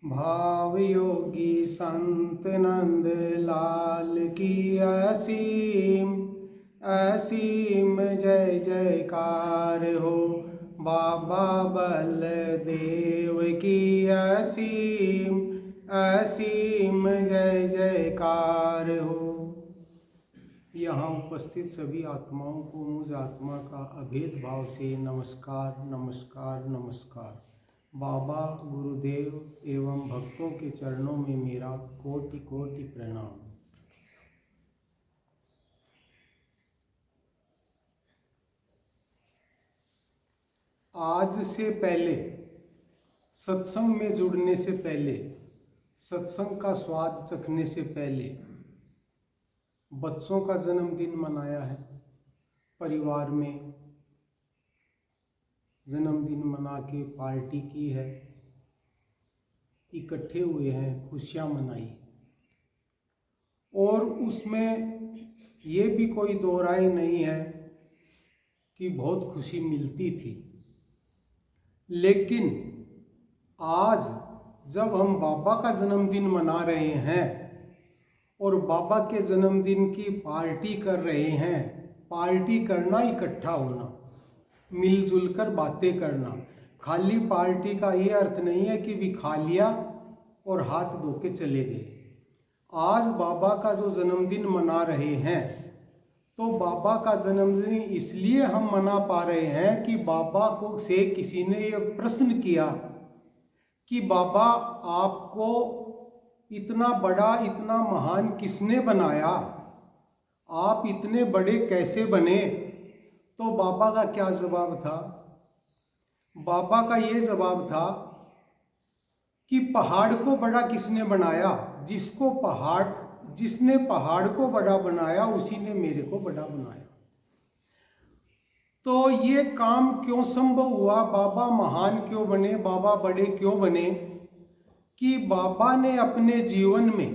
भाव योगी संत नंद लाल की असीम असीम जय जयकार हो। बाबा बलदेव की असीम असीम जय जयकार हो। यहाँ उपस्थित सभी आत्माओं को मुझ आत्मा का अभेद भाव से नमस्कार नमस्कार नमस्कार। बाबा गुरुदेव एवं भक्तों के चरणों में मेरा कोटि कोटि प्रणाम। आज से पहले, सत्संग में जुड़ने से पहले, सत्संग का स्वाद चखने से पहले बच्चों का जन्मदिन मनाया है। परिवार में जन्मदिन मना के पार्टी की है, इकट्ठे हुए हैं, खुशियाँ मनाई। और उसमें ये भी कोई दो राय नहीं है कि बहुत खुशी मिलती थी। लेकिन आज जब हम बाबा का जन्मदिन मना रहे हैं और बाबा के जन्मदिन की पार्टी कर रहे हैं, पार्टी करना इकट्ठा होना, मिलजुल कर बातें करना। खाली पार्टी का ये अर्थ नहीं है कि भी खा लिया और हाथ धो के चले गए। आज बाबा का जो जन्मदिन मना रहे हैं, तो बाबा का जन्मदिन इसलिए हम मना पा रहे हैं कि बाबा को से किसी ने ये प्रश्न किया कि बाबा आपको इतना बड़ा, इतना महान किसने बनाया, आप इतने बड़े कैसे बने? तो बाबा का क्या जवाब था? बाबा का ये जवाब था कि पहाड़ को बड़ा किसने बनाया? जिसने पहाड़ को बड़ा बनाया उसी ने मेरे को बड़ा बनाया। तो ये काम क्यों संभव हुआ? बाबा महान क्यों बने, बाबा बड़े क्यों बने? कि बाबा ने अपने जीवन में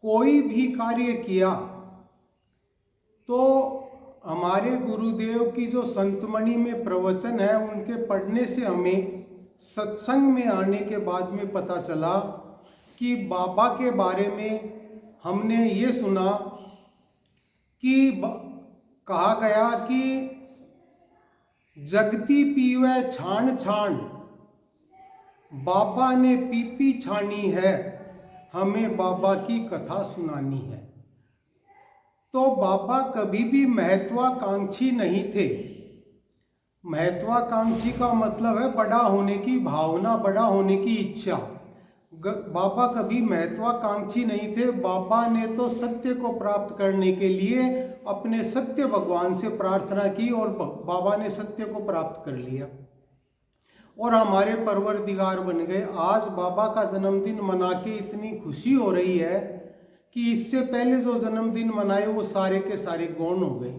कोई भी कार्य किया तो हमारे गुरुदेव की जो संतमणि में प्रवचन है, उनके पढ़ने से हमें सत्संग में आने के बाद में पता चला कि बाबा के बारे में हमने ये सुना कि कहा गया कि जगती पीवे छान छान, बाबा ने पीपी छानी है, हमें बाबा की कथा सुनानी है। तो बाबा कभी भी महत्वाकांक्षी नहीं थे। महत्वाकांक्षी का मतलब है बड़ा होने की भावना, बड़ा होने की इच्छा। बाबा कभी महत्वाकांक्षी नहीं थे। बाबा ने तो सत्य को प्राप्त करने के लिए अपने सत्य भगवान से प्रार्थना की और बाबा ने सत्य को प्राप्त कर लिया और हमारे परवरदिगार बन गए। आज बाबा का जन्मदिन मना के इतनी खुशी हो रही है कि इससे पहले जो जन्मदिन मनाए वो सारे के सारे गौण हो गए।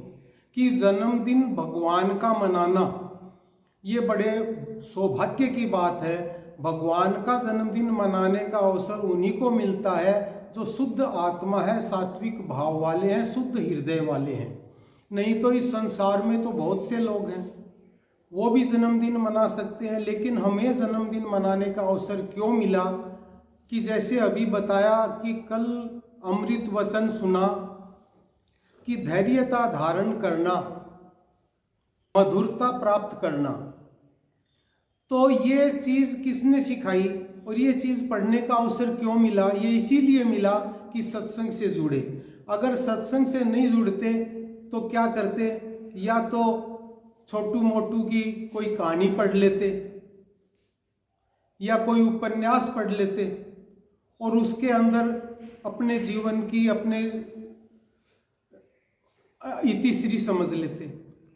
कि जन्मदिन भगवान का मनाना ये बड़े सौभाग्य की बात है। भगवान का जन्मदिन मनाने का अवसर उन्हीं को मिलता है जो शुद्ध आत्मा है, सात्विक भाव वाले हैं, शुद्ध हृदय वाले हैं। नहीं तो इस संसार में तो बहुत से लोग हैं, वो भी जन्मदिन मना सकते हैं, लेकिन हमें जन्मदिन मनाने का अवसर क्यों मिला? कि जैसे अभी बताया कि कल अमृत वचन सुना कि धैर्यता धारण करना, मधुरता प्राप्त करना। तो ये चीज़ किसने सिखाई और ये चीज़ पढ़ने का अवसर क्यों मिला? ये इसीलिए मिला कि सत्संग से जुड़े। अगर सत्संग से नहीं जुड़ते तो क्या करते? या तो छोटू मोटू की कोई कहानी पढ़ लेते या कोई उपन्यास पढ़ लेते और उसके अंदर अपने जीवन की, अपने इतिश्री समझ लेते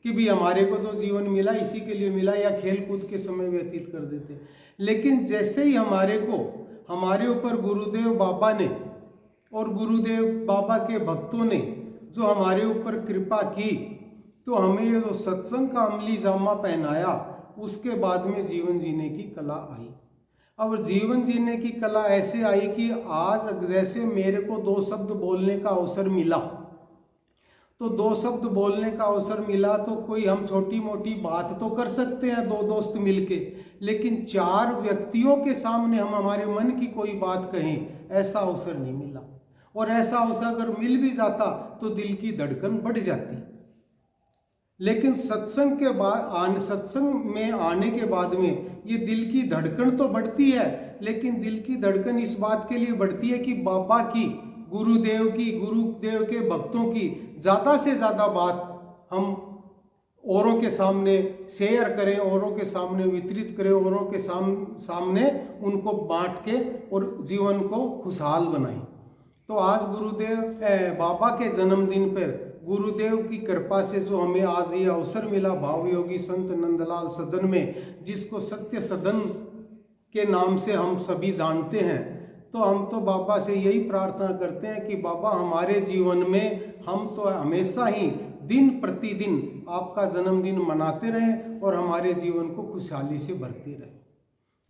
कि भी हमारे को जो जीवन मिला इसी के लिए मिला, या खेल कूद के समय व्यतीत कर देते। लेकिन जैसे ही हमारे ऊपर गुरुदेव बाबा ने और गुरुदेव बाबा के भक्तों ने जो हमारे ऊपर कृपा की, तो हमें ये जो सत्संग का अमली जामा पहनाया, उसके बाद में जीवन जीने की कला आई। अब जीवन जीने की कला ऐसे आई कि आज जैसे मेरे को दो शब्द बोलने का अवसर मिला तो दो शब्द बोलने का अवसर मिला तो कोई हम छोटी मोटी बात तो कर सकते हैं दो दोस्त मिलके, लेकिन चार व्यक्तियों के सामने हम हमारे मन की कोई बात कहें, ऐसा अवसर नहीं मिला। और ऐसा अवसर अगर मिल भी जाता तो दिल की धड़कन बढ़ जाती। लेकिन सत्संग में आने के बाद में ये दिल की धड़कन तो बढ़ती है, लेकिन दिल की धड़कन इस बात के लिए बढ़ती है कि बाबा की, गुरुदेव के भक्तों की ज़्यादा से ज़्यादा बात हम औरों के सामने शेयर करें, औरों के सामने वितरित करें, औरों के सामने उनको बांट के और जीवन को खुशहाल बनाएं। तो आज बाबा के जन्मदिन पर गुरुदेव की कृपा से जो हमें आज ये अवसर मिला भाव योगी संत नंदलाल सदन में, जिसको सत्य सदन के नाम से हम सभी जानते हैं, तो हम तो बाबा से यही प्रार्थना करते हैं कि बाबा हमारे जीवन में हम तो हमेशा ही दिन प्रतिदिन आपका जन्मदिन मनाते रहें और हमारे जीवन को खुशहाली से भरते रहें।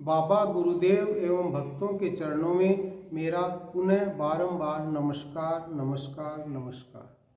बाबा, गुरुदेव एवं भक्तों के चरणों में मेरा पुनः बारंबार नमस्कार नमस्कार नमस्कार।